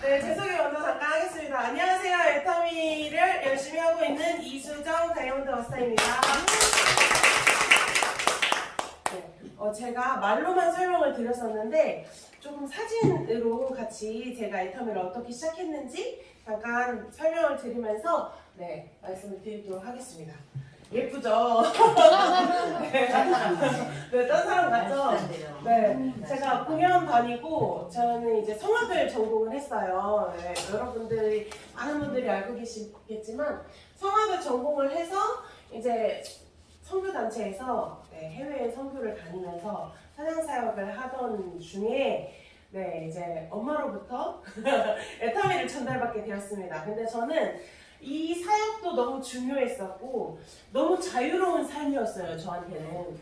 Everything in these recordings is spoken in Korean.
네, 제 소개 먼저 잠깐 하겠습니다. 안녕하세요. 애터미를 열심히 하고 있는 이수정 다이아몬드 마스터입니다. 네, 제가 말로만 설명을 드렸었는데 조금 사진으로 같이 제가 애터미를 어떻게 시작했는지 잠깐 설명을 드리면서 말씀을 드리도록 하겠습니다. 예쁘죠? 네, 딴 사람 같죠? 네, 제가 공연 다니고 저는 이제 성악을 전공을 했어요. 네, 여러분들이 많은 분들이 알고 계시겠지만 성악을 전공을 해서 이제 선교 단체에서 해외에 선교를 다니면서 찬양 사역을 하던 중에 이제 엄마로부터 애터미를 전달받게 되었습니다. 근데 저는 이 사역도 너무 중요했었고 너무 자유로운 삶이었어요. 저한테는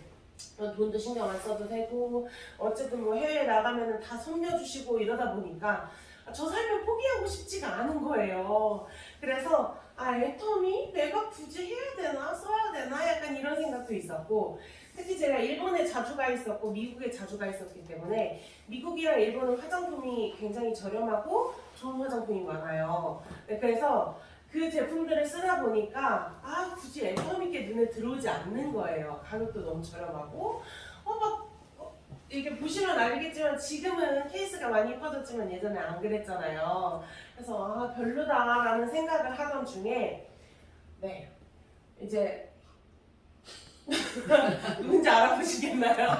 돈도 신경 안 써도 되고 어쨌든 뭐 해외에 나가면 다 섬겨주시고 이러다 보니까 저 삶을 포기하고 싶지가 않은 거예요. 그래서 애터미 내가 굳이 해야 되나 써야 되나 약간 이런 생각도 있었고, 특히 제가 일본에 자주 가 있었고 미국에 자주 가 있었기 때문에 미국이랑 일본은 화장품이 굉장히 저렴하고 좋은 화장품이 많아요. 그래서 그 제품들을 쓰다 보니까 굳이 애터미께 눈에 들어오지 않는 거예요. 가격도 너무 저렴하고 이게 보시면 알겠지만 지금은 케이스가 많이 예뻐졌지만 예전에 안 그랬잖아요. 그래서 별로다라는 생각을 하던 중에 이제 누군지 알아보시겠나요?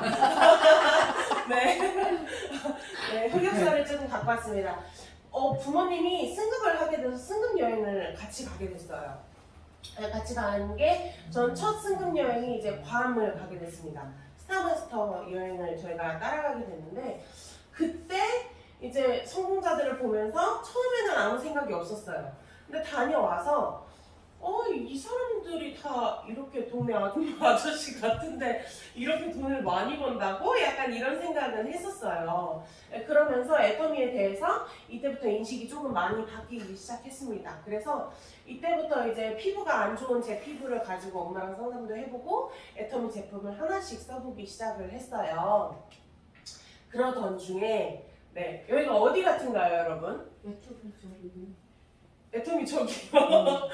흑역사를 조금 갖고 왔습니다. 부모님이 승급을 하게 돼서 승급 여행을 같이 가게 됐어요. 같이 가는 게 전 첫 승급 여행이 이제 괌을 가게 됐습니다. 스타마스터 여행을 저희가 따라가게 됐는데, 그때 이제 성공자들을 보면서 처음에는 아무 생각이 없었어요. 근데 다녀와서 이 사람들이 다 이렇게 동네 아줌마 아저씨 같은데 이렇게 돈을 많이 번다고? 약간 이런 생각은 했었어요. 그러면서 애터미에 대해서 이때부터 인식이 조금 많이 바뀌기 시작했습니다. 그래서 이때부터 이제 피부가 안 좋은 제 피부를 가지고 엄마랑 상담도 해보고 애터미 제품을 하나씩 써보기 시작을 했어요. 그러던 중에 여기가 어디 같은가요, 여러분? 애터미 저기요.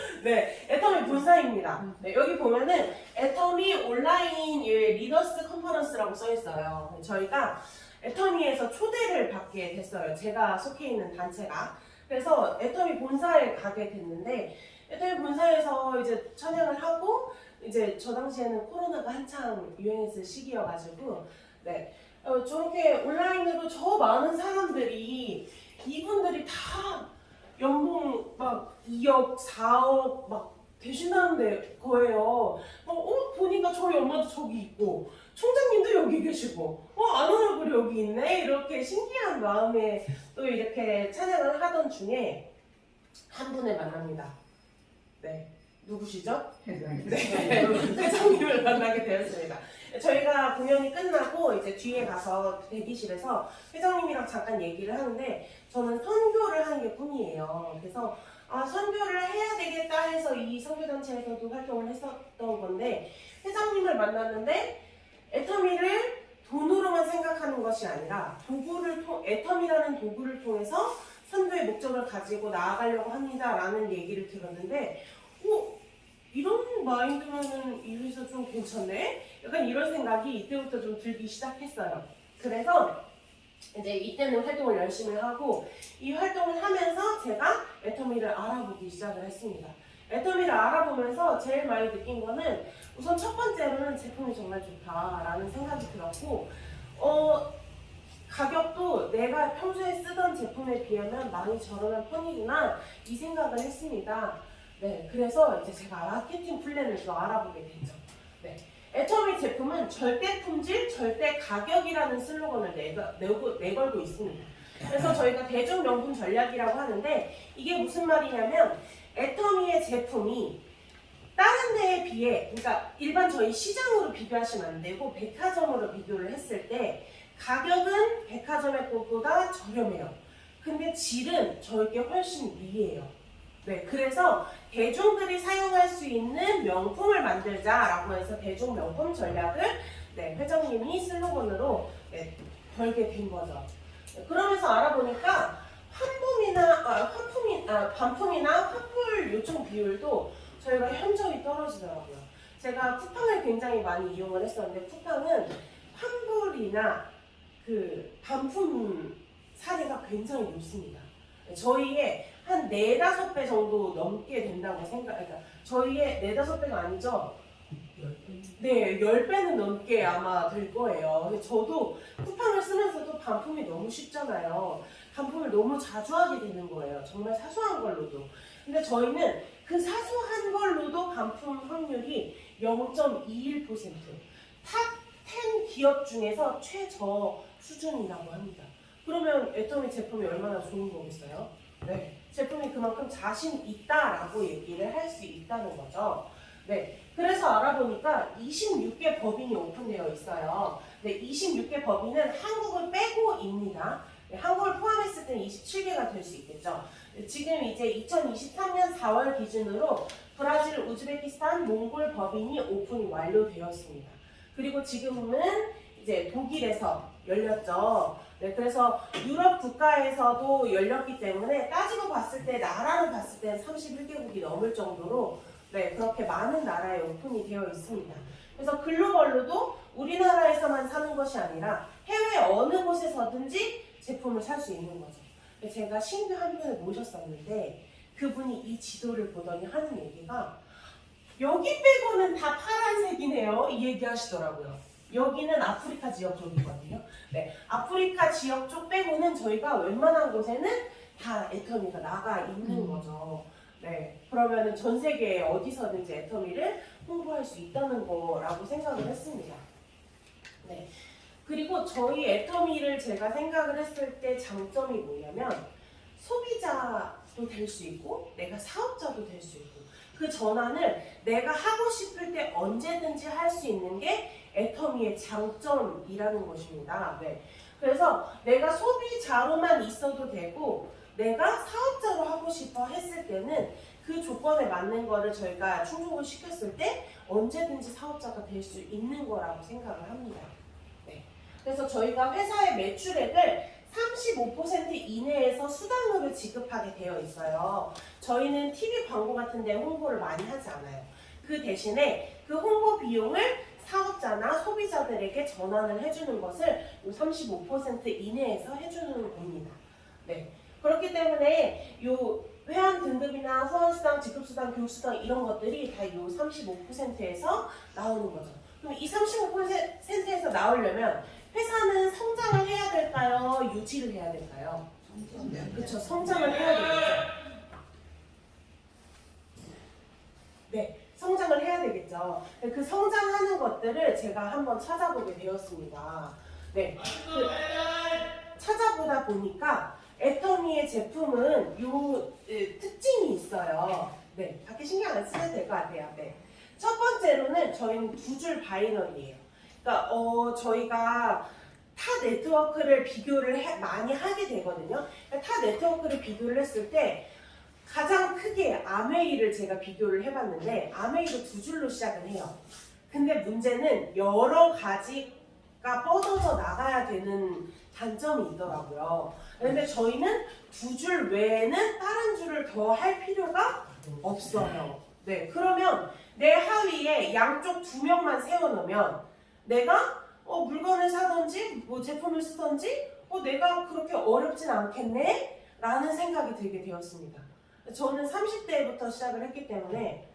애터미 본사입니다. 여기 보면은 애터미 온라인 리더스 컨퍼런스라고 써 있어요. 저희가 애터미에서 초대를 받게 됐어요. 제가 속해 있는 단체가. 그래서 애터미 본사에 가게 됐는데, 애터미 본사에서 이제 찬양을 하고, 이제 저 당시에는 코로나가 한창 유행했을 시기여가지고, 저렇게 온라인으로 저 많은 사람들이, 이분들이 다 연봉 막 2억, 4억 막 되신다는 거예요. 보니까 저희 엄마도 저기 있고 총장님도 여기 계시고 아는 얼굴이 여기 있네, 이렇게 신기한 마음에 또 이렇게 찬양을 하던 중에 한 분을 만납니다. 누구시죠? 회장님을 만나게 되었습니다. 저희가 공연이 끝나고 이제 뒤에 가서 대기실에서 회장님이랑 잠깐 얘기를 하는데, 저는 선교를 하는 게 꿈이에요. 그래서 선교를 해야 되겠다 해서 이 선교단체에서도 활동을 했었던 건데, 회장님을 만났는데 애터미를 돈으로만 생각하는 것이 아니라 애터미라는 도구를 통해서 선교의 목적을 가지고 나아가려고 합니다라는 얘기를 들었는데, 이런 마인드면은 이 회사 좀 괜찮네? 약간 이런 생각이 이때부터 좀 들기 시작했어요. 그래서 이제 이때는 활동을 열심히 하고, 이 활동을 하면서 제가 애터미를 알아보기 시작을 했습니다. 애터미를 알아보면서 제일 많이 느낀 거는, 우선 첫 번째로는 제품이 정말 좋다라는 생각이 들었고, 가격도 내가 평소에 쓰던 제품에 비하면 많이 저렴한 편이구나, 이 생각을 했습니다. 그래서 이제 제가 마케팅 플랜을 또 알아보게 됐죠. 애터미 제품은 절대 품질, 절대 가격이라는 슬로건을 내걸고 있습니다. 그래서 저희가 대중명품 전략이라고 하는데, 이게 무슨 말이냐면 애터미의 제품이 다른 데에 비해, 그러니까 일반 저희 시장으로 비교하시면 안 되고 백화점으로 비교를 했을 때 가격은 백화점의 것보다 저렴해요. 근데 질은 저에게 훨씬 위에요. 그래서 대중들이 사용할 수 있는 명품을 만들자라고 해서 대중명품 전략을 회장님이 슬로건으로 걸게 된 거죠. 그러면서 알아보니까 반품이나 환불 요청 비율도 저희가 현저히 떨어지더라고요. 제가 쿠팡을 굉장히 많이 이용을 했었는데 쿠팡은 환불이나 그 반품 사례가 굉장히 높습니다. 저희의 한 4, 5배 정도 넘게 된다고 그러니까 저희의 4, 5배가 아니죠? 네, 10배는 넘게 아마 될 거예요. 근데 저도 쿠팡을 쓰면서도 반품이 너무 쉽잖아요. 반품을 너무 자주 하게 되는 거예요. 정말 사소한 걸로도. 근데 저희는 그 사소한 걸로도 반품 확률이 0.21%. 탑 10 기업 중에서 최저 수준이라고 합니다. 그러면 애터미 제품이 얼마나 좋은 거겠어요? 네, 제품이 그만큼 자신 있다라고 얘기를 할 수 있다는 거죠. 네, 그래서 알아보니까 26개 법인이 오픈되어 있어요. 네, 26개 법인은 한국을 빼고입니다. 네, 한국을 포함했을 때는 27개가 될 수 있겠죠. 네, 지금 이제 2023년 4월 기준으로 브라질, 우즈베키스탄, 몽골 법인이 오픈이 완료되었습니다. 그리고 지금은 이제 독일에서 열렸죠. 네, 그래서 유럽 국가에서도 열렸기 때문에 따지고 봤을 때 나라로 봤을 때 31개국이 넘을 정도로 네, 그렇게 많은 나라에 오픈이 되어 있습니다. 그래서 글로벌로도 우리나라에서만 사는 것이 아니라 해외 어느 곳에서든지 제품을 살 수 있는 거죠. 제가 신규 한 분을 모셨었는데 그분이 이 지도를 보더니 하는 얘기가 여기 빼고는 다 파란색이네요. 이 얘기 하시더라고요. 여기는 아프리카 지역 쪽이거든요. 네, 아프리카 지역 쪽 빼고는 저희가 웬만한 곳에는 다 애터미가 나가 있는 거죠. 네, 그러면은 전 세계에 어디서든지 애터미를 홍보할 수 있다는 거라고 생각을 했습니다. 네, 그리고 저희 애터미를 제가 생각을 했을 때 장점이 뭐냐면 소비자도 될 수 있고 내가 사업자도 될 수 있고 그 전환을 내가 하고 싶을 때 언제든지 할 수 있는 게 애터미의 장점이라는 것입니다. 네, 그래서 내가 소비자로만 있어도 되고 내가 사업자로 하고 싶어 했을 때는 그 조건에 맞는 거를 저희가 충족을 시켰을 때 언제든지 사업자가 될 수 있는 거라고 생각을 합니다. 네. 그래서 저희가 회사의 매출액을 35% 이내에서 수당으로 지급하게 되어 있어요. 저희는 TV 광고 같은 데 홍보를 많이 하지 않아요. 그 대신에 그 홍보 비용을 사업자나 소비자들에게 전환을 해주는 것을 35% 이내에서 해주는 겁니다. 네. 그렇기 때문에 요 회원 등급이나 후원수당, 지급수당, 교육수당 이런 것들이 다 요 35%에서 나오는 거죠. 그럼 이 35%에서 나오려면 회사는 성장을 해야 될까요? 유지를 해야 될까요? 그렇죠. 성장을 해야 되겠죠. 네, 성장을 해야 되겠죠. 그 성장하는 것들을 제가 한번 찾아보게 되었습니다. 네, 찾아보다 보니까 애터미의 제품은 요 특징이 있어요. 네, 밖에 신경 안 쓰셔도 될 것 같아요. 네. 첫 번째로는 저희는 2줄 바이너리예요. 그러니까 저희가 타 네트워크를 비교를 많이 하게 되거든요. 그러니까 타 네트워크를 비교를 했을 때 가장 크게 아메이를 제가 비교를 해봤는데 아메이도 2줄로 시작을 해요. 근데 문제는 여러 가지가 뻗어서 나가야 되는 단점이 있더라고요. 근데 저희는 2줄 외에는 다른 줄을 더 할 필요가 없어요. 네, 그러면 내 하위에 양쪽 2명만 세워놓으면 내가 물건을 사든지 뭐 제품을 쓰든지 내가 그렇게 어렵진 않겠네? 라는 생각이 들게 되었습니다. 저는 30대부터 시작을 했기 때문에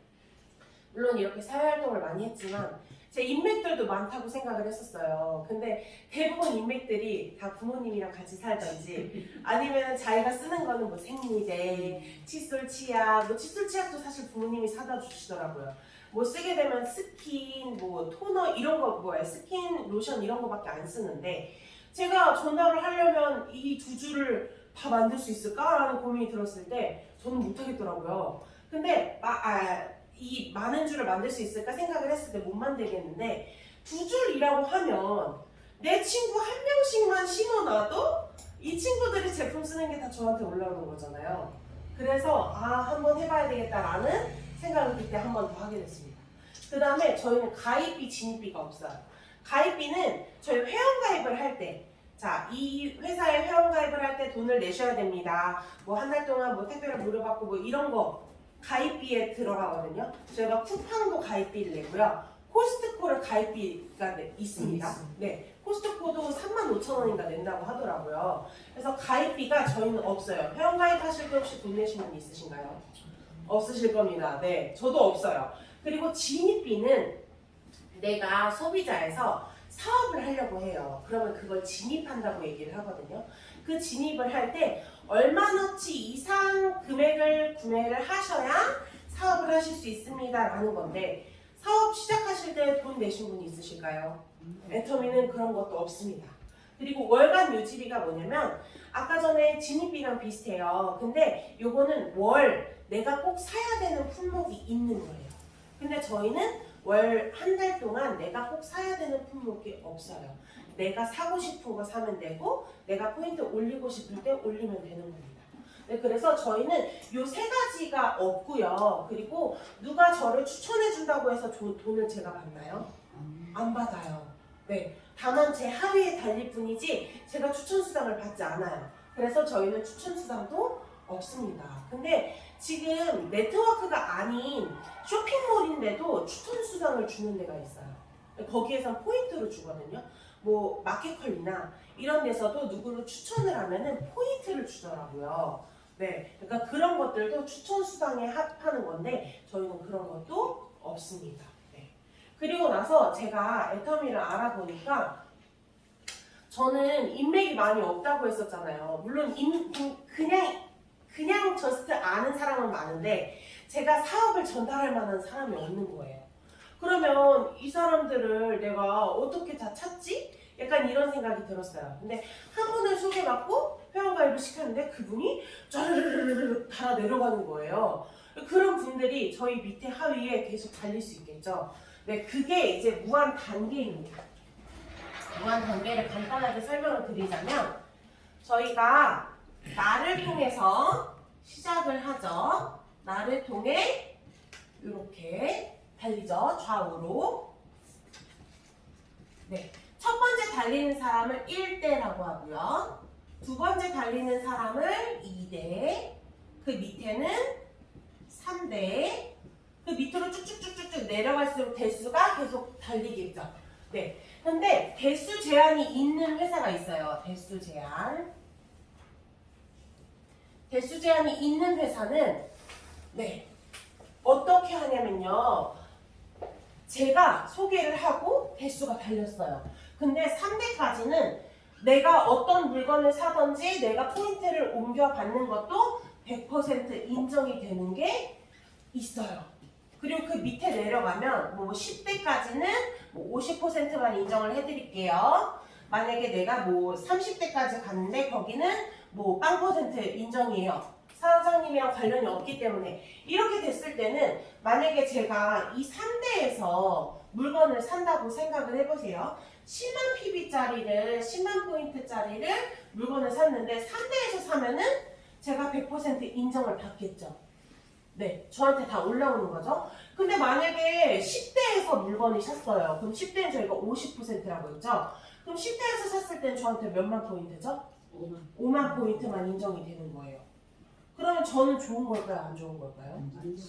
물론 이렇게 사회활동을 많이 했지만 제 인맥들도 많다고 생각을 했었어요. 근데 대부분 인맥들이 다 부모님이랑 같이 살던지 아니면 자기가 쓰는 거는 뭐 생리대, 칫솔, 치약, 뭐 칫솔, 치약도 사실 부모님이 사다 주시더라고요. 뭐 쓰게 되면 스킨, 뭐 토너 이런 거 스킨, 로션 이런 거밖에 안 쓰는데 제가 전달을 하려면 이 2줄을 다 만들 수 있을까라는 고민이 들었을 때 저는 못하겠더라고요. 근데 이 많은 줄을 만들 수 있을까 생각을 했을 때 못 만들겠는데 2줄이라고 하면 내 친구 한 명씩만 심어놔도 이 친구들이 제품 쓰는 게 다 저한테 올라오는 거잖아요. 그래서 한번 해봐야 되겠다라는 생각을 그때 한 번 더 하게 됐습니다. 그 다음에 저희는 가입비, 진입비가 없어요. 가입비는 저희 회원가입을 할 때 자, 이 회사에 회원가입을 할 때 돈을 내셔야 됩니다. 뭐 한 달 동안 뭐 택배를 무료받고 뭐 이런 거 가입비에 들어가거든요. 저희가 쿠팡도 가입비를 내고요. 코스트코를 가입비가 있습니다. 네, 코스트코도 35,000원인가 낸다고 하더라고요. 그래서 가입비가 저희는 없어요. 회원가입하실 때 혹시 돈 내신 분 있으신가요? 없으실 겁니다. 네, 저도 없어요. 그리고 진입비는 내가 소비자에서 사업을 하려고 해요. 그러면 그걸 진입한다고 얘기를 하거든요. 그 진입을 할 때 얼마너치 이상 금액을 구매를 하셔야 사업을 하실 수 있습니다 라는 건데, 사업 시작하실 때 돈 내신 분 있으실까요? 애터미는 그런 것도 없습니다. 그리고 월간 유지비가 뭐냐면 아까 전에 진입비랑 비슷해요. 근데 요거는 월 내가 꼭 사야 되는 품목이 있는 거예요. 근데 저희는 월 한 달 동안 내가 꼭 사야 되는 품목이 없어요. 내가 사고 싶은 거 사면 되고 내가 포인트 올리고 싶을 때 올리면 되는 겁니다. 네, 그래서 저희는 요 세 가지가 없고요. 그리고 누가 저를 추천해 준다고 해서 돈을 제가 받나요? 안 받아요. 네, 다만 제 하위에 달릴 뿐이지 제가 추천 수당을 받지 않아요. 그래서 저희는 추천 수당도 없습니다. 근데 지금 네트워크가 아닌 쇼핑몰인데도 추천 수당을 주는 데가 있어요. 거기에선 포인트로 주거든요. 뭐 마켓컬리나 이런 데서도 누구를 추천을 하면은 포인트를 주더라고요. 네, 그러니까 그런 것들도 추천 수당에 합하는 건데 저희는 그런 것도 없습니다. 네. 그리고 나서 제가 애터미를 알아보니까 저는 인맥이 많이 없다고 했었잖아요. 물론 그냥 저스트 아는 사람은 많은데 제가 사업을 전달할 만한 사람이 없는 거예요. 그러면 이 사람들을 내가 어떻게 다 찾지? 약간 이런 생각이 들었어요. 근데 한 분을 소개받고 회원가입을 시켰는데 그분이 쩌르르르르 다 내려가는 거예요. 그런 분들이 저희 밑에 하위에 계속 달릴 수 있겠죠. 네, 그게 이제 무한 단계입니다. 무한 단계를 간단하게 설명을 드리자면 저희가 나를 통해서 시작을 하죠. 나를 통해 이렇게 달리죠. 좌우로. 네, 첫 번째 달리는 사람을 1대라고 하고요. 두 번째 달리는 사람을 2대, 그 밑에는 3대, 그 밑으로 쭉쭉쭉쭉 내려갈수록 대수가 계속 달리겠죠. 네, 근데 대수 제한이 있는 회사가 있어요. 대수 제한. 대수 제한이 있는 회사는 네, 어떻게 하냐면요. 제가 소개를 하고 대수가 달렸어요. 근데 3대까지는 내가 어떤 물건을 사든지 내가 포인트를 옮겨받는 것도 100% 인정이 되는 게 있어요. 그리고 그 밑에 내려가면 뭐 10대까지는 뭐 50%만 인정을 해드릴게요. 만약에 내가 뭐 30대까지 갔는데 거기는 뭐 0% 인정이에요. 사장님이랑 관련이 없기 때문에. 이렇게 됐을 때는 만약에 제가 이 3대에서 물건을 산다고 생각을 해보세요. 10만 PB짜리를 10만 포인트짜리를 물건을 샀는데 3대에서 사면은 제가 100% 인정을 받겠죠. 네, 저한테 다 올라오는 거죠. 근데 만약에 10대에서 물건을 샀어요. 그럼 10대는 저희가 50%라고 했죠. 그럼 10대에서 샀을 땐 저한테 몇만 포인트죠? 5만 포인트만 인정이 되는 거예요. 그러면 저는 좋은 걸까요? 안 좋은 걸까요?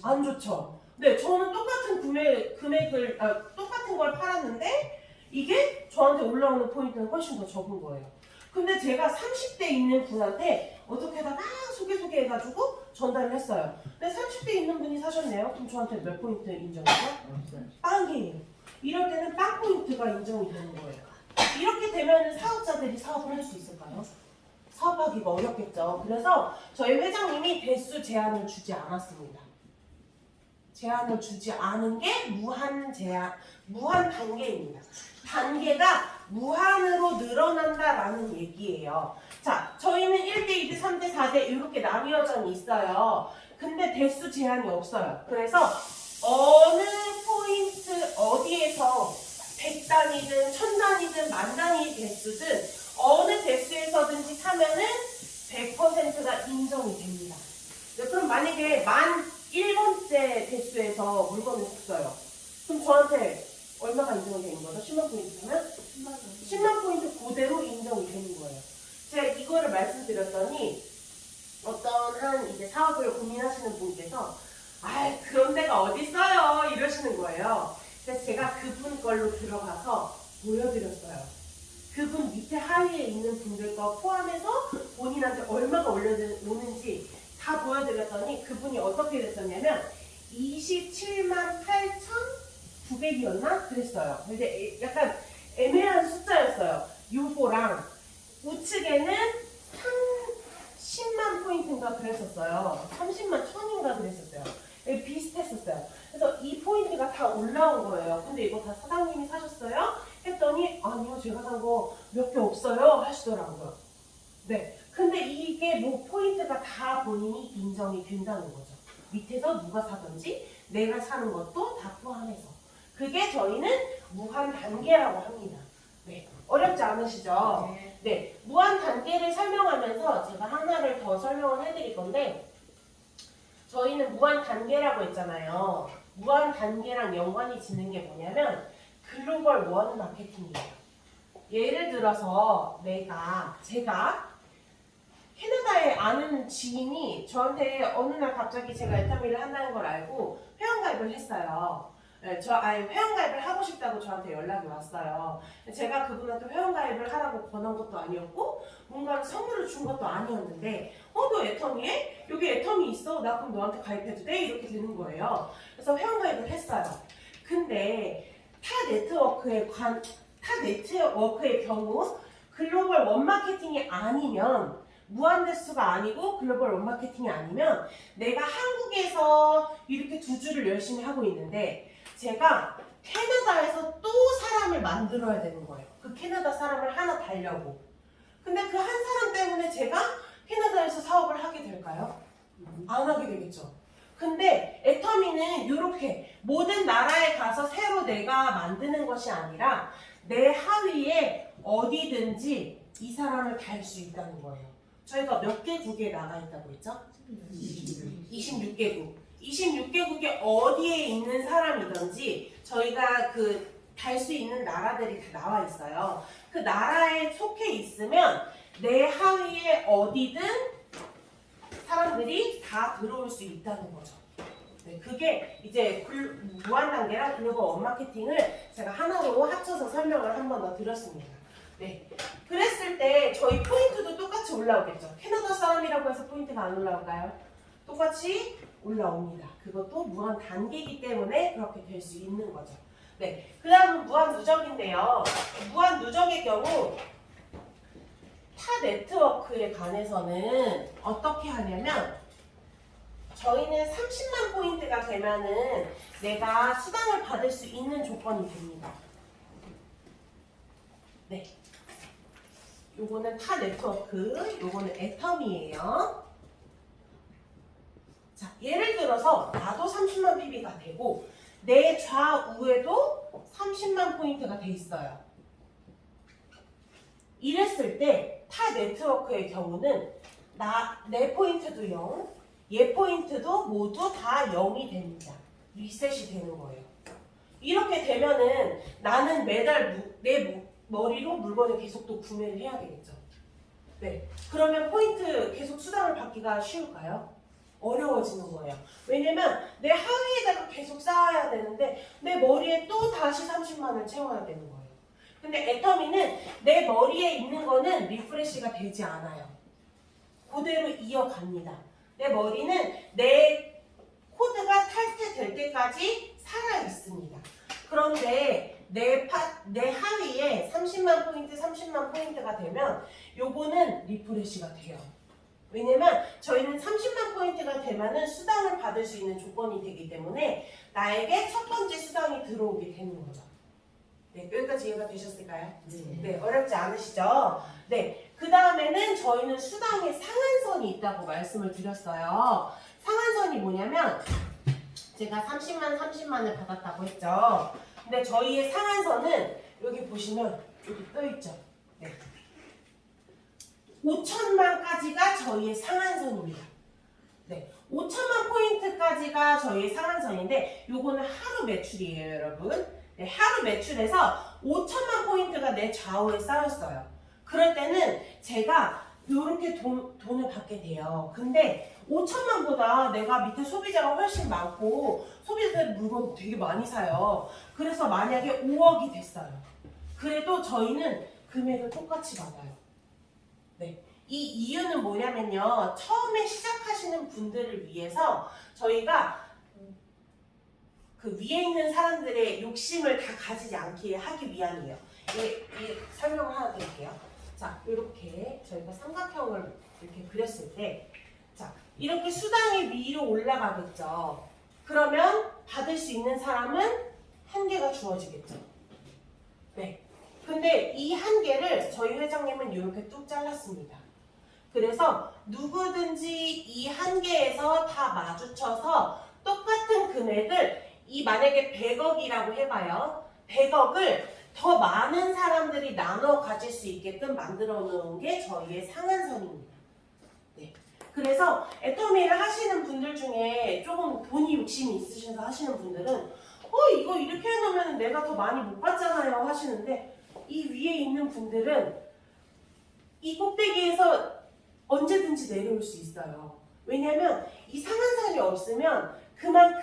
안 좋죠. 네, 저는 똑같은 금액을 똑같은 걸 팔았는데 이게 저한테 올라오는 포인트는 훨씬 더 적은 거예요. 근데 제가 30대 있는 분한테 어떻게 하다 막 소개해가지고 전달을 했어요. 근데 30대 있는 분이 사셨네요. 그럼 저한테 몇 포인트 인정이죠? 빵이에요. 이럴 때는 빵 포인트가 인정이 되는 거예요. 이렇게 되면 사업자들이 사업을 할 수 있을까요? 사업하기가 어렵겠죠. 그래서 저희 회장님이 대수 제한을 주지 않았습니다. 제한을 주지 않은 게 무한 단계입니다. 단계가 무한으로 늘어난다라는 얘기예요. 자, 저희는 1대, 2대, 3대, 4대 이렇게 나뉘어져 있어요. 근데 대수 제한이 없어요. 그래서 어느 포인트 어디에서 100단위든 1000단위든 만단위 대수든 어느 대수에서든지 사면은 100%가 인정이 됩니다. 네, 그럼 만약에 1번째 대수에서 물건을 샀어요. 그럼 저한테 얼마가 인정이 되는 거죠? 10만 포인트면? 10만 포인트 그대로 인정이 되는 거예요. 이거를 말씀드렸더니 어떤 한 이제 사업을 고민하시는 분께서 아 그런 데가 어디 있어요 이러시는 거예요. 그래서 제가 그분 걸로 들어가서 보여드렸어요. 그분 밑에 하위에 있는 분들과 포함해서 본인한테 얼마가 올려오는지 다 보여드렸더니 그분이 어떻게 됐었냐면 27만 8,900이었나 그랬어요. 근데 약간 애매한 숫자였어요. 요거랑 우측에는 30만 포인트인가 그랬었어요. 30만 1000인가 그랬었어요. 비슷했었어요. 그래서 이 포인트가 다 올라온 거예요. 근데 이거 다 사장님이 사셨어요? 했더니 아니요 제가 산 거 몇 개 없어요 하시더라고요. 네. 근데 이게 뭐 포인트가 다 본인이 인정이 된다는 거죠. 밑에서 누가 사든지 내가 사는 것도 다 포함해서. 그게 저희는 무한 단계라고 합니다. 네. 어렵지 않으시죠? 네. 무한 단계를 설명하면서 제가 하나를 더 설명을 해드릴 건데 저희는 무한 단계라고 했잖아요. 무한 단계랑 연관이 짓는 게 뭐냐면 글로벌 원 마케팅이에요. 예를 들어서 제가 캐나다에 아는 지인이 저한테 어느 날 갑자기 제가 에타미를 한다는 걸 알고 회원가입을 했어요. 네, 회원가입을 하고 싶다고 저한테 연락이 왔어요. 제가 그분한테 회원가입을 하라고 권한 것도 아니었고 뭔가 선물을 준 것도 아니었는데 너 애터미에? 여기 애터미 있어. 나 그럼 너한테 가입해도 돼? 이렇게 되는 거예요. 그래서 회원가입을 했어요. 근데 타 네트워크의 경우 글로벌 원마케팅이 아니면 무한대수가 아니고 글로벌 원마케팅이 아니면 내가 한국에서 이렇게 두 줄을 열심히 하고 있는데 제가 캐나다에서 또 사람을 만들어야 되는 거예요. 그 캐나다 사람을 하나 달려고. 근데 그 한 사람 때문에 제가 캐나다에서 사업을 하게 될까요? 안 하게 되겠죠. 근데 애터미는 이렇게 모든 나라에 가서 새로 내가 만드는 것이 아니라 내 하위에 어디든지 이 사람을 달 수 있다는 거예요. 저희가 몇 개국에 나가 있다고 했죠? 26개국. 26개국에 어디에 있는 사람이든지 저희가 달 수 있는 나라들이 다 나와 있어요. 그 나라에 속해 있으면 내 하위에 어디든 사람들이 다 들어올 수 있다는 거죠. 네, 그게 이제 무한단계랑 글로벌 원마케팅을 제가 하나로 합쳐서 설명을 한 번 더 드렸습니다. 네, 그랬을 때 저희 포인트도 똑같이 올라오겠죠. 캐나다 사람이라고 해서 포인트가 안 올라올까요? 똑같이 올라옵니다. 그것도 무한 단계이기 때문에 그렇게 될 수 있는 거죠. 네, 그 다음은 무한 누적인데요. 무한 누적의 경우 타 네트워크에 관해서는 어떻게 하냐면 저희는 30만 포인트가 되면은 내가 수당을 받을 수 있는 조건이 됩니다. 네. 요거는 타 네트워크, 요거는 애터미예요. 자, 예를 들어서 나도 30만 PB가 되고 내 좌우에도 30만 포인트가 돼 있어요. 이랬을 때 타 네트워크의 경우는 내 포인트도 0, 얘 포인트도 모두 다 0이 됩니다. 리셋이 되는 거예요. 이렇게 되면은 나는 매달 내 머리로 물건을 계속 또 구매를 해야 되겠죠. 네. 그러면 포인트 계속 수당을 받기가 쉬울까요? 어려워지는 거예요. 왜냐면 내 하위에다가 계속 쌓아야 되는데 내 머리에 또 다시 30만을 채워야 되는 거예요. 근데 애터미는 내 머리에 있는 거는 리프레시가 되지 않아요. 그대로 이어갑니다. 내 머리는 내 코드가 탈퇴될 때까지 살아 있습니다. 그런데 내 하위에 30만 포인트, 30만 포인트가 되면 요거는 리프레시가 돼요. 왜냐면 저희는 30만 포인트가 되면은 수당을 받을 수 있는 조건이 되기 때문에 나에게 첫 번째 수당이 들어오게 되는 거죠. 네, 여기까지 이해가 되셨을까요? 네, 어렵지 않으시죠? 네, 그 다음에는 저희는 수당의 상한선이 있다고 말씀을 드렸어요. 상한선이 뭐냐면 제가 30만을 받았다고 했죠. 근데 저희의 상한선은 여기 보시면 여기 떠있죠. 네. 5천만까지가 저희의 상한선입니다. 네, 5천만 포인트까지가 저희의 상한선인데 요거는 하루 매출이에요, 여러분. 네, 하루 매출에서 5천만 포인트가 내 좌우에 쌓였어요. 그럴 때는 제가 요렇게 돈을 받게 돼요. 근데 5천만보다 내가 밑에 소비자가 훨씬 많고 소비자들 물건 되게 많이 사요. 그래서 만약에 5억이 됐어요. 그래도 저희는 금액을 똑같이 받아요. 네. 이 이유는 뭐냐면요. 처음에 시작하시는 분들을 위해서 저희가 그 위에 있는 사람들의 욕심을 다 가지지 않게 하기 위함이에요. 이 설명을 하나 드릴게요. 자, 이렇게 저희가 삼각형을 이렇게 그렸을 때, 자, 이렇게 수당이 위로 올라가겠죠. 그러면 받을 수 있는 사람은 한 개가 주어지겠죠. 네. 근데 이 한 개를 저희 회장님은 이렇게 뚝 잘랐습니다. 그래서 누구든지 이 한 개에서 다 마주쳐서 똑같은 금액을 만약에 100억이라고 해봐요. 100억을 더 많은 사람들이 나눠 가질 수 있게끔 만들어 놓은 게 저희의 상한선입니다. 네. 그래서 애터미를 하시는 분들 중에 조금 돈이 욕심이 있으셔서 하시는 분들은 이거 이렇게 해놓으면 내가 더 많이 못 받잖아요 하시는데, 이 위에 있는 분들은 이 꼭대기에서 언제든지 내려올 수 있어요. 왜냐면 이 상한선이 없으면 그만큼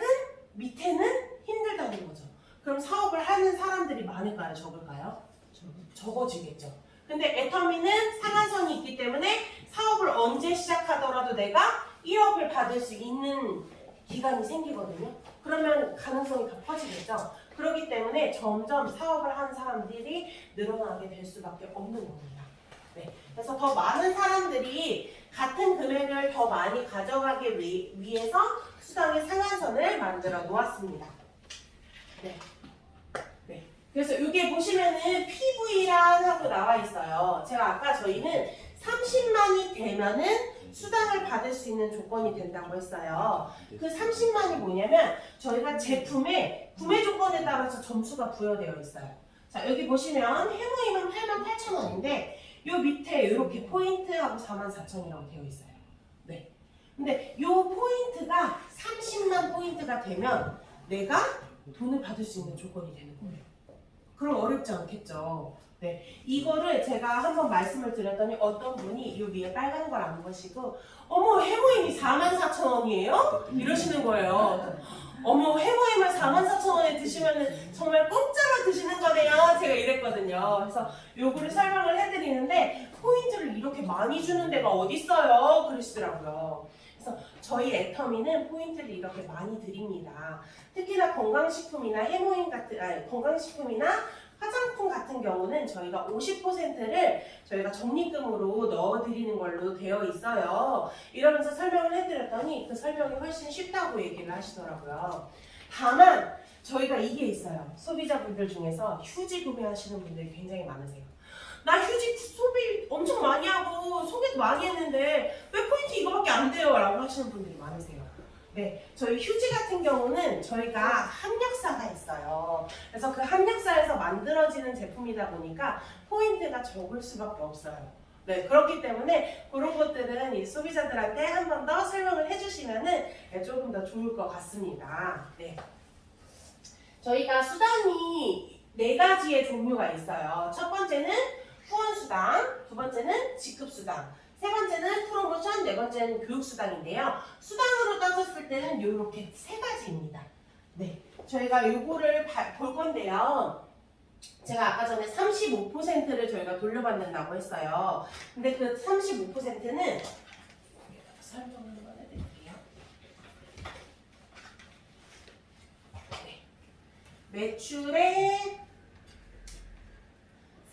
밑에는 힘들다는 거죠. 그럼 사업을 하는 사람들이 많을까요? 적을까요? 적어지겠죠. 근데 애터미는 상한선이 있기 때문에 사업을 언제 시작하더라도 내가 1억을 받을 수 있는 기간이 생기거든요. 그러면 가능성이 더 커지겠죠. 그렇기 때문에 점점 사업을 하는 사람들이 늘어나게 될 수밖에 없는 겁니다. 네. 그래서 더 많은 사람들이 같은 금액을 더 많이 가져가기 위해서 수당의 상한선을 만들어 놓았습니다. 네. 네. 그래서 이게 보시면은 PV란 하고 나와 있어요. 제가 아까 저희는 30만이 되면은 수당을 받을 수 있는 조건이 된다고 했어요. 그 30만이 뭐냐면 저희가 제품의 구매 조건에 따라서 점수가 부여되어 있어요. 자, 여기 보시면 해모임은 88,000원인데 요 밑에 이렇게 포인트하고 44,000이라고 되어 있어요. 네. 근데 요 포인트가 30만 포인트가 되면 내가 돈을 받을 수 있는 조건이 되는 거예요. 그럼 어렵지 않겠죠. 네, 이거를 제가 한번 말씀을 드렸더니 어떤 분이 이 위에 빨간 걸 안 보시고 어머 해모임이 44,000원이에요? 이러시는 거예요. 어머 해모임을 44,000원에 드시면 정말 공짜로 드시는 거네요. 제가 이랬거든요. 그래서 요거를 설명을 해드리는데 포인트를 이렇게 많이 주는 데가 어딨어요? 그러시더라고요. 그래서 저희 애터미는 포인트를 이렇게 많이 드립니다. 특히나 건강식품이나 해모임 같은 건강식품이나 화장품 같은 경우는 저희가 50%를 저희가 적립금으로 넣어드리는 걸로 되어 있어요. 이러면서 설명을 해드렸더니 그 설명이 훨씬 쉽다고 얘기를 하시더라고요. 다만 저희가 이게 있어요. 소비자분들 중에서 휴지 구매하시는 분들이 굉장히 많으세요. 나 휴지 소비 엄청 많이 하고 소비도 많이 했는데 왜 포인트 이거밖에 안 돼요? 라고 하시는 분들이 많으세요. 네, 저희 휴지 같은 경우는 저희가 함력사가 있어요. 그래서 그 함력사에서 만들어지는 제품이다 보니까 포인트가 적을 수밖에 없어요. 네, 그렇기 때문에 그런 것들은 이 소비자들한테 한 번 더 설명을 해주시면은 조금 더 좋을 것 같습니다. 네, 저희가 수당이 4가지의 종류가 있어요. 첫 번째는 후원수당, 두 번째는 직급수당, 세 번째는 프로모션, 네 번째는 교육수당인데요. 수당으로 따졌을 때는 이렇게 3가지입니다. 네, 저희가 요거를 볼 건데요. 제가 아까 전에 35%를 저희가 돌려받는다고 했어요. 근데 그 35%는 설명을 한번 해드릴게요. 네. 매출의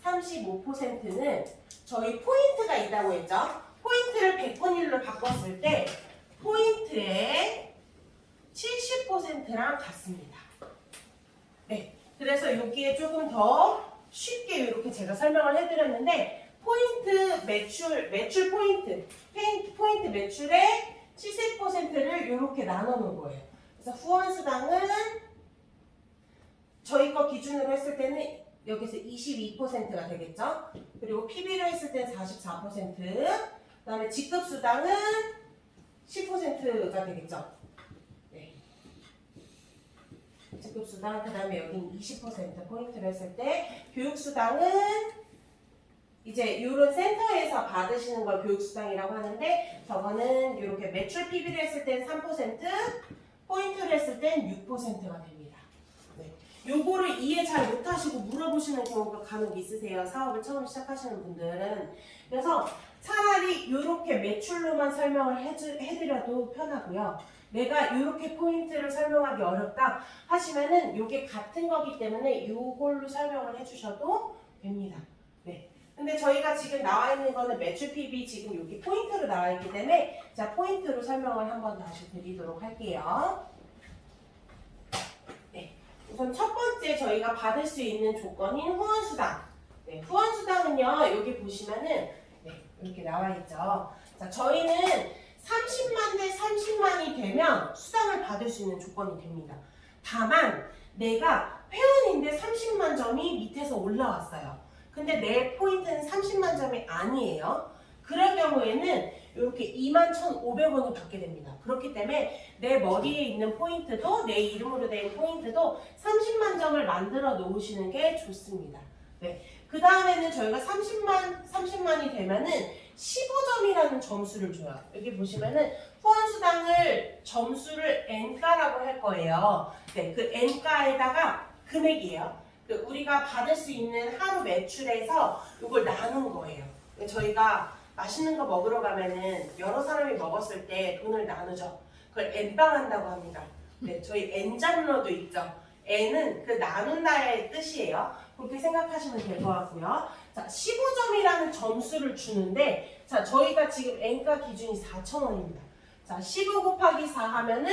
35%는 저희 포인트가 있다고 했죠. 포인트를 100분 1로 바꿨을 때 포인트의 70%랑 같습니다. 네, 그래서 여기에 조금 더 쉽게 이렇게 제가 설명을 해드렸는데 포인트 매출 포인트 매출의 70%를 이렇게 나눠 놓은 거예요. 그래서 후원수당은 저희 거 기준으로 했을 때는 여기서 22%가 되겠죠. 그리고 PB로 했을 때는 44%, 그 다음에 직급수당은 10%가 되겠죠. 네. 직급수당, 그 다음에 여기는 20% 포인트로 했을 때, 교육수당은 이제 이런 센터에서 받으시는 걸 교육수당이라고 하는데 저거는 이렇게 매출 PB를 했을 땐 3%, 포인트를 했을 땐 6%가 됩니다. 네. 요거를 이해 잘 못하시고 물어보시는 경우가 간혹 있으세요. 사업을 처음 시작하시는 분들은. 그래서 차라리 이렇게 매출로만 설명을 해드려도 편하고요. 내가 이렇게 포인트를 설명하기 어렵다 하시면은 이게 같은 거기 때문에 이걸로 설명을 해주셔도 됩니다. 네. 근데 저희가 지금 나와 있는 거는 매출 PB 지금 여기 포인트로 나와 있기 때문에 자 포인트로 설명을 한번 다시 드리도록 할게요. 네. 우선 첫 번째 저희가 받을 수 있는 조건인 후원수당. 네. 후원수당은요 여기 보시면은 네, 이렇게 나와 있죠. 자 저희는 30만 대 30만이 되면 수당을 받을 수 있는 조건이 됩니다. 다만 내가 회원인데 30만 점이 밑에서 올라왔어요. 근데 내 포인트는 30만 점이 아니에요. 그럴 경우에는 이렇게 21,500원을 받게 됩니다. 그렇기 때문에 내 머리에 있는 포인트도 내 이름으로 된 포인트도 30만 점을 만들어 놓으시는 게 좋습니다. 네. 그 다음에는 저희가 30만이 되면은 15점이라는 점수를 줘요. 여기 보시면은 후원수당을 점수를 N가라고 할 거예요. 네, 그 N가에다가 금액이에요. 그 우리가 받을 수 있는 하루 매출에서 이걸 나눈 거예요. 저희가 맛있는 거 먹으러 가면은 여러 사람이 먹었을 때 돈을 나누죠. 그걸 N방 한다고 합니다. 네, 저희 N잡러도 있죠. N은 그 나눈다의 뜻이에요. 그렇게 생각하시면 될 것 같고요. 자, 15점이라는 점수를 주는데 자, 저희가 지금 N가 기준이 4,000원입니다. 자, 15 곱하기 4 하면은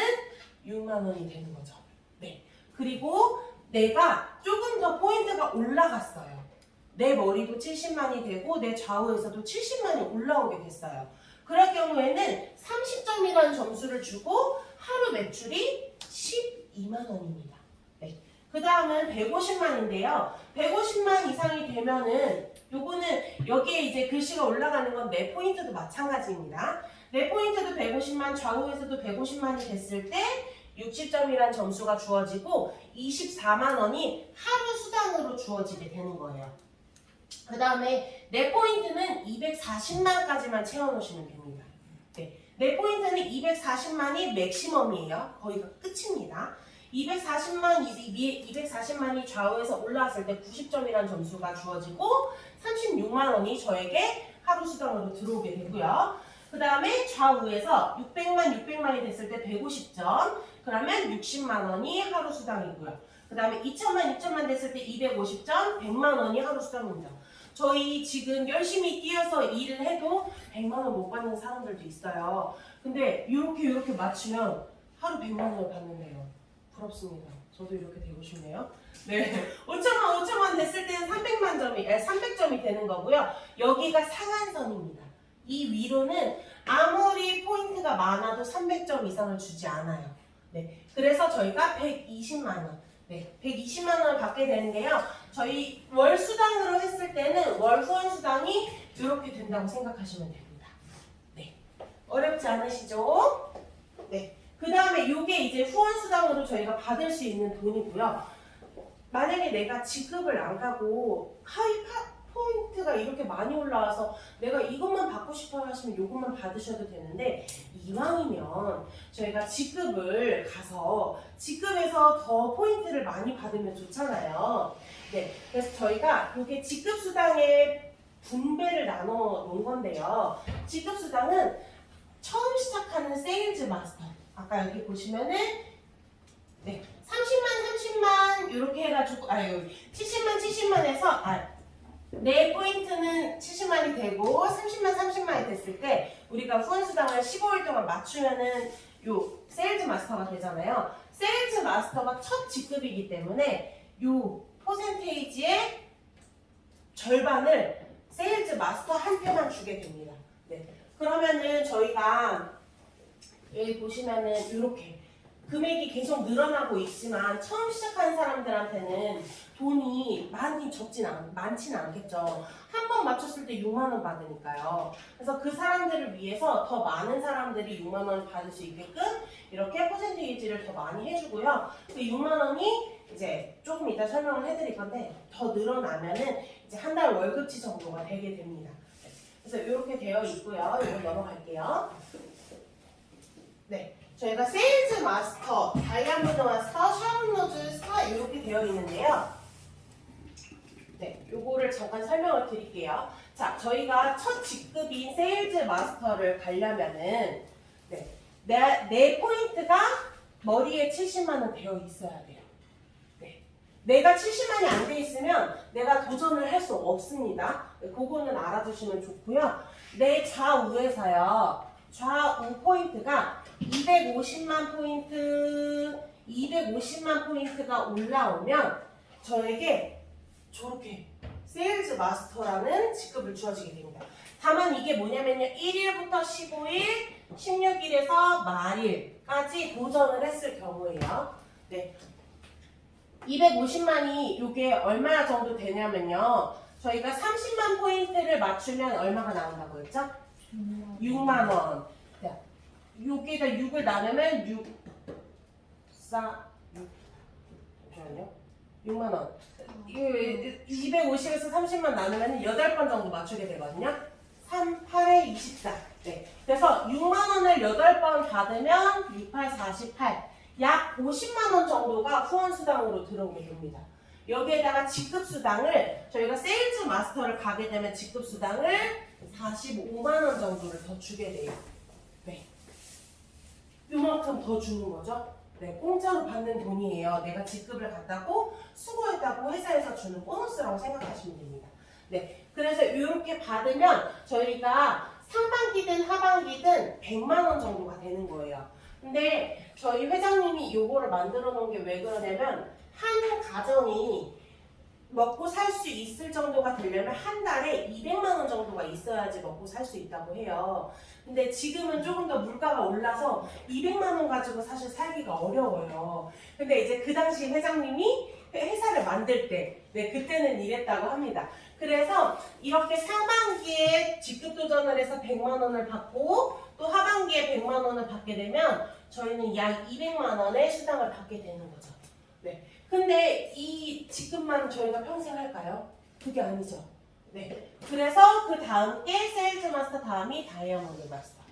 6만 원이 되는 거죠. 네. 그리고 내가 조금 더 포인트가 올라갔어요. 내 머리도 70만이 되고 내 좌우에서도 70만이 올라오게 됐어요. 그럴 경우에는 30점이라는 점수를 주고 하루 매출이 12만 원입니다. 네. 그 다음은 150만인데요. 150만 이상이 되면은 요거는 여기에 이제 글씨가 올라가는 건 내 포인트도 마찬가지입니다. 내 포인트도 150만, 좌우에서도 150만이 됐을 때 60점이란 점수가 주어지고 24만 원이 하루 수당으로 주어지게 되는 거예요. 그 다음에 내 포인트는 240만까지만 채워놓으시면 됩니다. 네. 내 포인트는 240만이 맥시멈이에요. 거기가 끝입니다. 240만이 좌우에서 올라왔을 때 90점이라는 점수가 주어지고 36만 원이 저에게 하루 수당으로 들어오게 되고요. 그 다음에 좌우에서 600만이 됐을 때 150점, 그러면 60만 원이 하루 수당이고요. 그 다음에 2천만 됐을 때 250점, 100만 원이 하루 수당입니다. 저희 지금 열심히 뛰어서 일을 해도 100만 원 못 받는 사람들도 있어요. 근데 이렇게 맞추면 하루 100만 원을 받는데요. 부럽습니다. 저도 이렇게 되고 싶네요. 네, 5천만 됐을 때는 300점이 되는 거고요. 여기가 상한선입니다. 이 위로는 아무리 포인트가 많아도 300점 이상을 주지 않아요. 네, 그래서 저희가 120만 원, 네, 120만 원을 받게 되는데요. 저희 월 수당으로 했을 때는 월 후원 수당이 이렇게 된다고 생각하시면 됩니다. 네, 어렵지 않으시죠? 네. 그 다음에 이게 이제 후원수당으로 저희가 받을 수 있는 돈이고요. 만약에 내가 지급을 안 가고 포인트가 이렇게 많이 올라와서 내가 이것만 받고 싶어 하시면 이것만 받으셔도 되는데 이왕이면 저희가 지급을 가서 지급에서 더 포인트를 많이 받으면 좋잖아요. 네, 그래서 저희가 이게 지급수당의 분배를 나눠 놓은 건데요. 지급수당은 처음 시작하는 세일즈 마스터 아까 여기 보시면은 네 30만 이렇게 해가지고 70만에서 내 포인트는 70만이 되고 30만이 됐을 때 우리가 후원수당을 15일 동안 맞추면은 요 세일즈 마스터가 되잖아요. 세일즈 마스터가 첫 직급이기 때문에 요 퍼센테이지의 절반을 세일즈 마스터 한 표만 주게 됩니다. 네. 그러면은 저희가 여기 보시면은 이렇게 금액이 계속 늘어나고 있지만 처음 시작하는 사람들한테는 돈이 많지는 않겠죠. 한 번 맞췄을 때 6만 원 받으니까요. 그래서 그 사람들을 위해서 더 많은 사람들이 6만 원을 받을 수 있게끔 이렇게 퍼센테이지를 더 많이 해주고요. 그 6만 원이 이제 조금 이따 설명을 해드릴 건데 더 늘어나면은 이제 한 달 월급치 정도가 되게 됩니다. 그래서 이렇게 되어 있고요. 이거 넘어갈게요. 네, 저희가 세일즈 마스터, 다이아몬드 마스터, 샤론 로즈 스타 이렇게 되어 있는데요. 네, 요거를 잠깐 설명을 드릴게요. 자, 저희가 첫 직급인 세일즈 마스터를 가려면은 내 포인트가 머리에 70만 원 되어 있어야 돼요. 네, 내가 70만이 안 돼 있으면 내가 도전을 할 수 없습니다. 네, 그거는 알아두시면 좋고요. 내 좌우에서요. 좌우 포인트가 250만 포인트가 올라오면 저에게 저렇게 세일즈 마스터라는 직급을 주어지게 됩니다. 다만 이게 뭐냐면요. 1일부터 15일, 16일에서 말일까지 도전을 했을 경우에요. 네. 250만이 이게 얼마 정도 되냐면요. 저희가 30만 포인트를 맞추면 얼마가 나온다고 했죠? 6만 원. 여기에다 6을 나누면 6, 잠시만요. 6만 원. 250에서 30만 나누면 8번 정도 맞추게 되거든요. 3, 8에 24. 네. 그래서 6만 원을 8번 받으면 6, 8, 48. 약 50만 원 정도가 후원 수당으로 들어오게 됩니다. 여기에다가 직급 수당을 저희가 세일즈 마스터를 가게 되면 직급 수당을 45만 원 정도를 더 주게 돼요. 네. 요만큼 더 주는 거죠. 네, 공짜로 받는 돈이에요. 내가 직급을 갔다고 수고했다고 회사에서 주는 보너스라고 생각하시면 됩니다. 네, 그래서 이렇게 받으면 저희가 상반기든 하반기든 100만 원 정도가 되는 거예요. 근데 저희 회장님이 요거를 만들어 놓은 게 왜 그러냐면 한 가정이 먹고 살 수 있을 정도가 되려면 한 달에 200만 원 정도가 있어야지 먹고 살 수 있다고 해요. 근데 지금은 조금 더 물가가 올라서 200만 원 가지고 사실 살기가 어려워요. 근데 이제 그 당시 회장님이 회사를 만들 때, 네, 그때는 이랬다고 합니다. 그래서 이렇게 상반기에 직급 도전을 해서 100만 원을 받고 또 하반기에 100만 원을 받게 되면 저희는 약 200만 원의 수당을 받게 되는 거죠. 네. 근데 이 직급만 저희가 평생 할까요? 그게 아니죠. 네. 그래서 그 다음 게 세일즈 마스터 다음이 다이아몬드 마스터.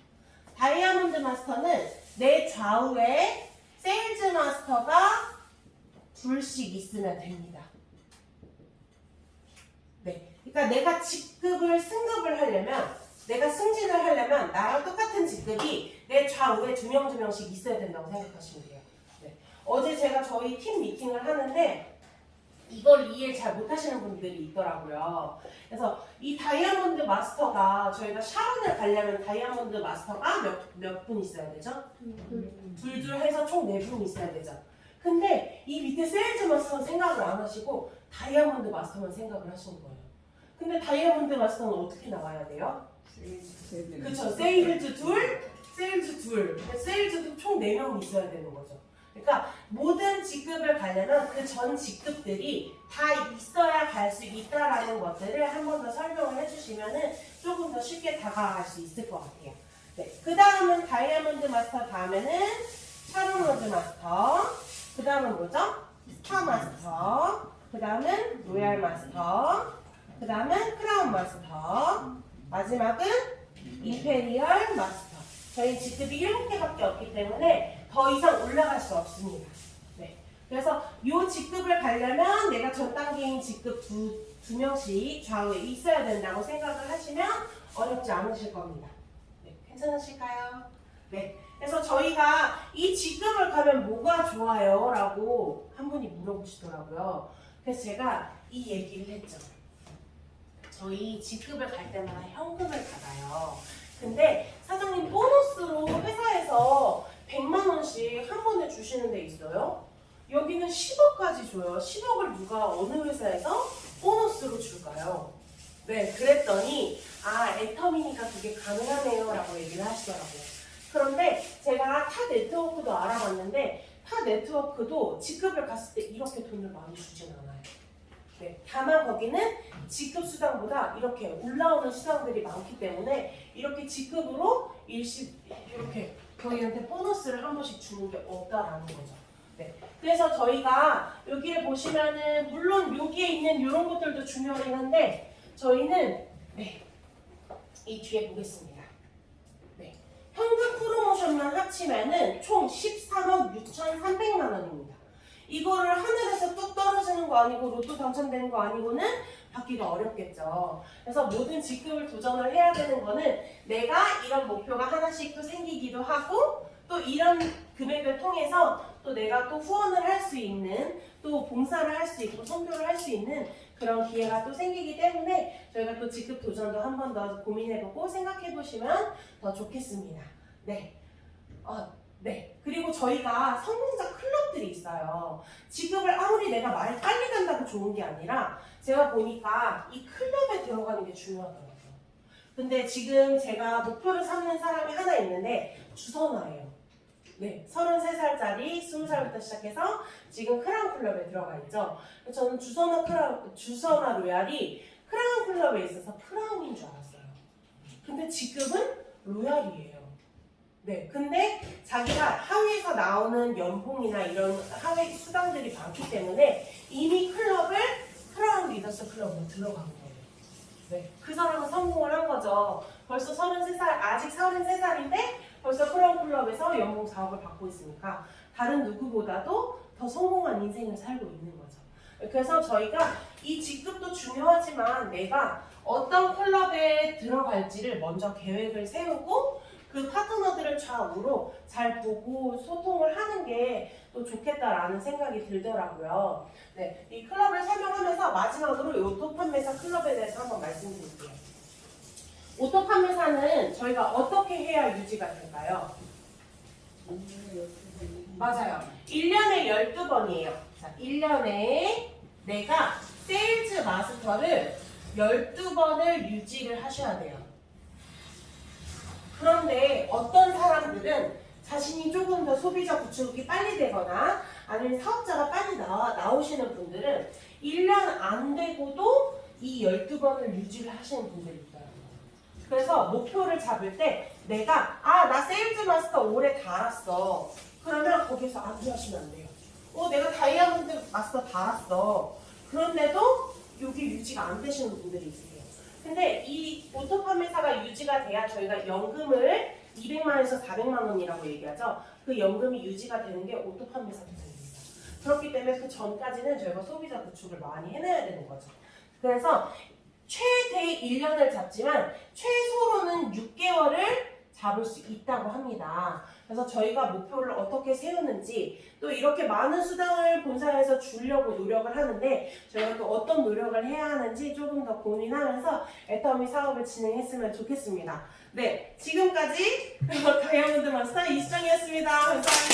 다이아몬드 마스터는 내 좌우에 세일즈 마스터가 둘씩 있으면 됩니다. 네. 그러니까 내가 직급을 승급을 하려면, 내가 승진을 하려면 나랑 똑같은 직급이 내 좌우에 두 명씩 있어야 된다고 생각하시면 돼요. 네. 어제 제가 저희 팀 미팅을 하는데 이걸 이해 잘 못하시는 분들이 있더라고요. 그래서 이 다이아몬드 마스터가 저희가 샤론을 가려면 다이아몬드 마스터가 몇 분 있어야 되죠? 둘 해서 총 4분 있어야 되죠. 근데 이 밑에 세일즈 마스터는 생각을 안 하시고 다이아몬드 마스터만 생각을 하시는 거예요. 근데 다이아몬드 마스터는 어떻게 나와야 돼요? 그쵸. 세일즈 둘, 세일즈도 총 4명 있어야 되는 거죠. 그러니까 모든 직급을 가려면 그 전 직급들이 다 있어야 갈 수 있다라는 것들을 한 번 더 설명을 해주시면은 조금 더 쉽게 다가갈 수 있을 것 같아요. 네, 그 다음은 다이아몬드 마스터 다음에는 샤론 로즈 마스터, 그 다음은 뭐죠? 스타 마스터, 그 다음은 로얄 마스터, 그 다음은 크라운 마스터, 마지막은 임페리얼 마스터. 저희 직급이 7개밖에 없기 때문에 더 이상 올라갈 수 없습니다. 네. 그래서 이 직급을 가려면 내가 전 단계인 직급 두 명씩 좌우에 있어야 된다고 생각을 하시면 어렵지 않으실 겁니다. 네. 괜찮으실까요? 네. 그래서 저희가 이 직급을 가면 뭐가 좋아요? 라고 한 분이 물어보시더라고요. 그래서 제가 이 얘기를 했죠. 저희 직급을 갈 때마다 현금을 받아요. 근데 사장님 보너스로 회사에서 100만 원씩 한 번에 주시는 데 있어요. 여기는 10억까지 줘요. 10억을 누가 어느 회사에서 보너스로 줄까요? 네, 그랬더니 애텀이니까 그게 가능하네요 라고 얘기를 하시더라고요. 그런데 제가 제가 타 네트워크도 알아봤는데 타 네트워크도 직급을 갔을 때 이렇게 돈을 많이 주진 않아요. 네, 다만 거기는 직급 수당보다 이렇게 올라오는 수당들이 많기 때문에 이렇게 직급으로 이렇게 저희한테 보너스를 한 번씩 주는 게 없다라는 거죠. 네, 그래서 저희가 여기를 보시면은 물론 여기에 있는 이런 것들도 중요하긴 한데 저희는 이 뒤에 보겠습니다. 현금 프로모션만 합치면은 총 13억 6,300만 원입니다. 이거를 하늘에서 뚝 떨어지는 거 아니고 로또 당첨되는 거 아니고는 받기가 어렵겠죠. 그래서 모든 직급을 도전을 해야 되는 거는 내가 이런 목표가 하나씩 또 생기기도 하고 또 이런 금액을 통해서 또 내가 또 후원을 할 수 있는 또 봉사를 할 수 있고 선교를 할 수 있는 그런 기회가 또 생기기 때문에 저희가 또 직급 도전도 한 번 더 고민해보고 생각해보시면 더 좋겠습니다. 네. 그리고 저희가 성공자 클럽들이 있어요. 직급을 아무리 내가 말이 빨리 간다고 좋은 게 아니라 제가 보니까 이 클럽에 들어가는 게 중요하더라고요. 근데 지금 제가 목표를 삼는 사람이 하나 있는데 주선아예요. 네, 33살짜리 20살부터 시작해서 지금 크라운 클럽에 들어가 있죠. 저는 주선아 로얄이 크라운 클럽에 있어서 크라운인 줄 알았어요. 근데 직급은 로얄이에요. 네, 근데 자기가 하위에서 나오는 연봉이나 이런 하위 수당들이 많기 때문에 이미 크라운 리더스 클럽으로 들어간 거예요. 네, 그 사람은 성공을 한 거죠. 벌써 33살, 아직 33살인데 벌써 크라운 클럽에서 연봉 4억을 받고 있으니까 다른 누구보다도 더 성공한 인생을 살고 있는 거죠. 그래서 저희가 이 직급도 중요하지만 내가 어떤 클럽에 들어갈지를 먼저 계획을 세우고 그 파트너들을 좌우로 잘 보고 소통을 하는 게 또 좋겠다라는 생각이 들더라고요. 네, 이 클럽을 설명하면서 마지막으로 이 오토 판매사 클럽에 대해서 한번 말씀드릴게요. 오토 판매사는 저희가 어떻게 해야 유지가 될까요? 맞아요. 1년에 12번이에요. 자, 1년에 내가 세일즈 마스터를 12번을 유지를 하셔야 돼요. 그런데 어떤 사람들은 자신이 조금 더 소비자 구축이 빨리 되거나 아니면 사업자가 빨리 나오시는 분들은 1년 안 되고도 이 12번을 유지를 하시는 분들이 있더라고요. 그래서 목표를 잡을 때 내가 나 세일즈 마스터 올해 달았어. 그러면 거기서 안주하시면 안 돼요. 내가 다이아몬드 마스터 달았어. 그런데도 여기 유지가 안 되시는 분들이 있어요. 근데 이 오토 판매사가 유지가 돼야 저희가 연금을 200만에서 400만 원이라고 얘기하죠. 그 연금이 유지가 되는 게 오토 판매사 부분입니다. 그렇기 때문에 그 전까지는 저희가 소비자 구축을 많이 해내야 되는 거죠. 그래서 최대 1년을 잡지만 최소로는 6개월을 잡을 수 있다고 합니다. 그래서 저희가 목표를 어떻게 세우는지 또 이렇게 많은 수당을 본사에서 주려고 노력을 하는데 저희가 또 어떤 노력을 해야 하는지 조금 더 고민하면서 애터미 사업을 진행했으면 좋겠습니다. 네, 지금까지 다이아몬드 마스터 이수정이었습니다. 감사합니다.